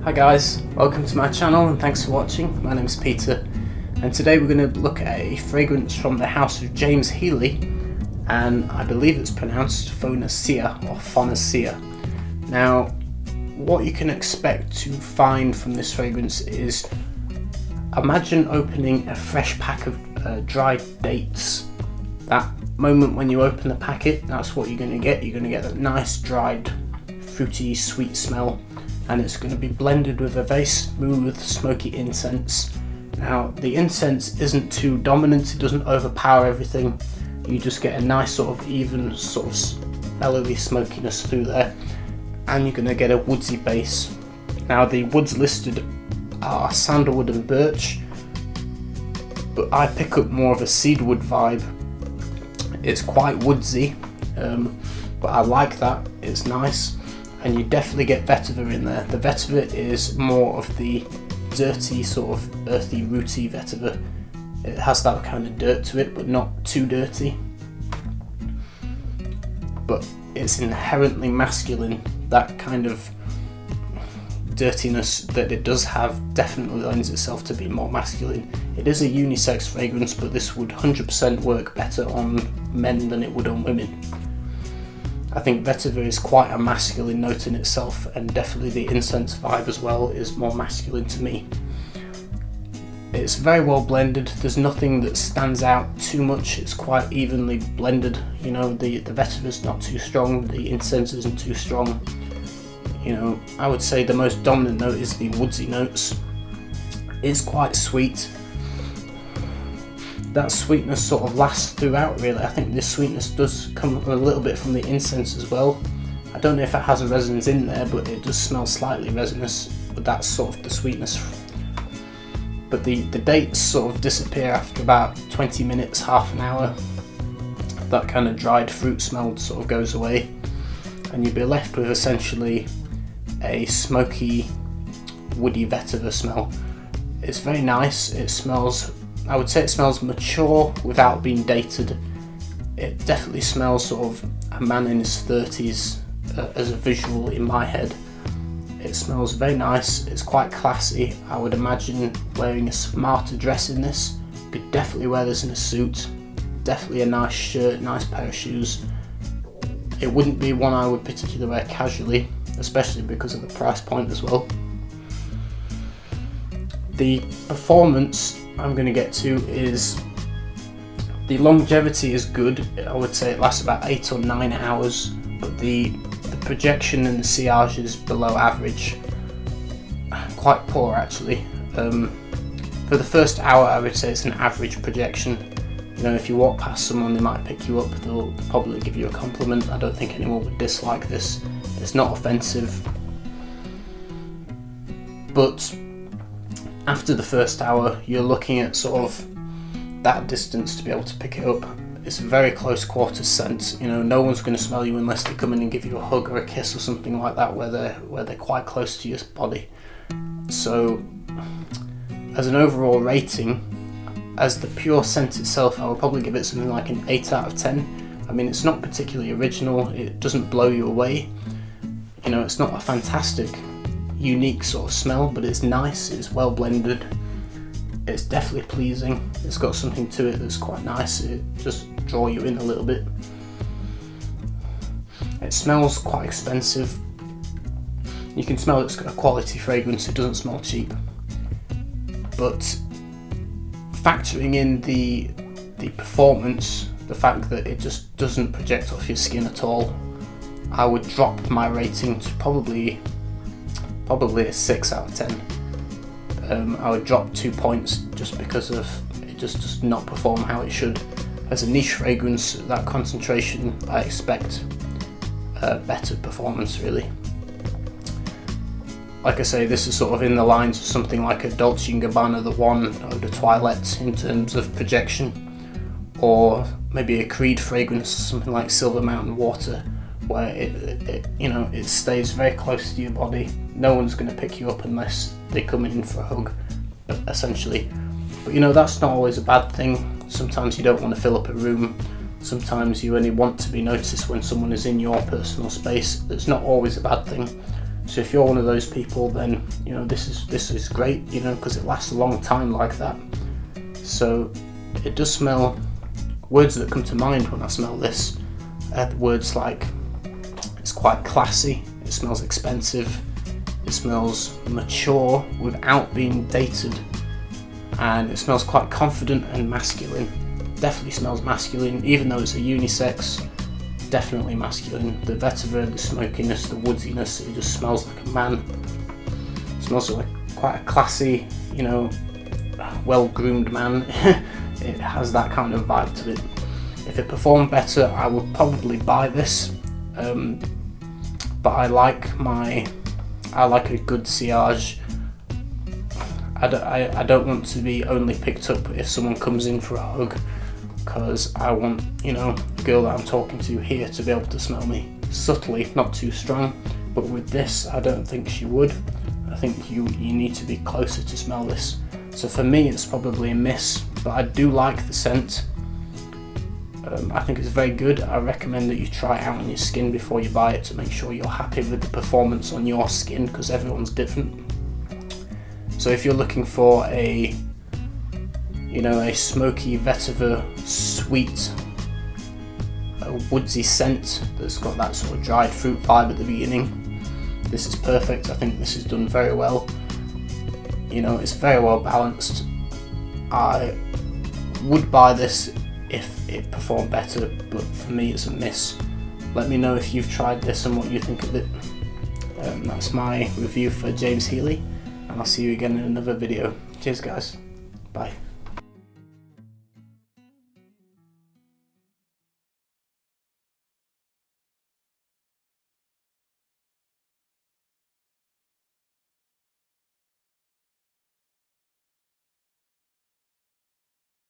Hi guys, welcome to my channel and thanks for watching. My name is Peter and today we're going to look at a fragrance from the house of James Heeley, and I believe it's pronounced Phoenicia or Phoenicia. Now what you can expect to find from this fragrance is, imagine opening a fresh pack of dried dates. That moment when you open the packet, that's what you're going to get. You're going to get that nice dried fruity sweet smell, and it's going to be blended with a very smooth smoky incense. Now the incense isn't too dominant, it doesn't overpower everything, you just get a nice sort of even sort of mellowy smokiness through there, and you're going to get a woodsy base. Now the woods listed are sandalwood and birch, but I pick up more of a cedarwood vibe. It's quite woodsy, but I like that, it's nice. And you definitely get vetiver in there. The vetiver is more of the dirty, sort of earthy, rooty vetiver. It has that kind of dirt to it, but not too dirty. But it's inherently masculine. That kind of dirtiness that it does have definitely lends itself to be more masculine. It is a unisex fragrance, but this would 100% work better on men than it would on women. I think vetiver is quite a masculine note in itself, and definitely the incense vibe as well is more masculine to me. It's very well blended, there's nothing that stands out too much, it's quite evenly blended. You know, the vetiver is not too strong, the incense isn't too strong. You know, I would say the most dominant note is the woodsy notes. It's quite sweet. That sweetness sort of lasts throughout really. I think this sweetness does come a little bit from the incense as well. I don't know if it has a resins in there, but it does smell slightly resinous, but that's sort of the sweetness. But the dates sort of disappear after about 20 minutes, half an hour. That kind of dried fruit smell sort of goes away, and you'll be left with essentially a smoky, woody vetiver smell. It's very nice, it smells, I would say it smells mature without being dated. It definitely smells sort of a man in his 30s as a visual in my head. It smells very nice, it's quite classy. I would imagine wearing a smarter dress in this. You could definitely wear this in a suit, definitely a nice shirt, nice pair of shoes. It wouldn't be one I would particularly wear casually, especially because of the price point as well. The performance I'm going to get to is, the longevity is good. I would say it lasts about 8 or 9 hours, but the projection and the sillage is below average, quite poor actually. For the first hour I would say it's an average projection. You know, if you walk past someone they might pick you up, they'll probably give you a compliment. I don't think anyone would dislike this. It's not offensive, but after the first hour you're looking at sort of that distance to be able to pick it up. It's a very close quarters scent. You know, no one's going to smell you unless they come in and give you a hug or a kiss or something like that, where they're quite close to your body. So as an overall rating, as the pure scent itself, I would probably give it something like an 8 out of 10. I mean, it's not particularly original, it doesn't blow you away. You know, it's not a fantastic, unique sort of smell, but it's nice, it's well blended, it's definitely pleasing, it's got something to it that's quite nice, it just draws you in a little bit. It smells quite expensive. You can smell it's got a quality fragrance, it doesn't smell cheap. But factoring in the performance, the fact that it just doesn't project off your skin at all, I would drop my rating to probably a 6 out of 10. I would drop 2 points just because of it just does not perform how it should. As a niche fragrance, that concentration, I expect a better performance really. Like I say, this is sort of in the lines of something like a Dolce & Gabbana The One or the Toilette in terms of projection, or maybe a Creed fragrance, something like Silver Mountain Water, where it stays very close to your body. No one's going to pick you up unless they come in for a hug, essentially. But you know, that's not always a bad thing. Sometimes you don't want to fill up a room. Sometimes you only want to be noticed when someone is in your personal space. It's not always a bad thing. So if you're one of those people, then you know this is great, you know, because it lasts a long time like that. So it does smell. Words that come to mind when I smell this are words like it's quite classy, it smells expensive, it smells mature without being dated, and it smells quite confident and masculine. Definitely smells masculine, even though it's a unisex. Definitely masculine. The vetiver, the smokiness, the woodiness, it just smells like a man. It smells like quite a classy, you know, well-groomed man. It has that kind of vibe to it. If it performed better, I would probably buy this. But I like a good sillage. I don't want to be only picked up if someone comes in for a hug, because I want, you know, the girl that I'm talking to here to be able to smell me subtly, not too strong. But with this, I don't think she would. I think you need to be closer to smell this. So for me, it's probably a miss, but I do like the scent. I think it's very good. I recommend that you try it out on your skin before you buy it to make sure you're happy with the performance on your skin, because everyone's different. So if you're looking for a, you know, a smoky vetiver, sweet, woodsy scent that's got that sort of dried fruit vibe at the beginning, this is perfect. I think this is done very well. You know, it's very well balanced. I would buy this if it performed better, but for me it's a miss. Let me know if you've tried this and what you think of it. That's my review for James Heeley, and I'll see you again in another video. Cheers guys, bye.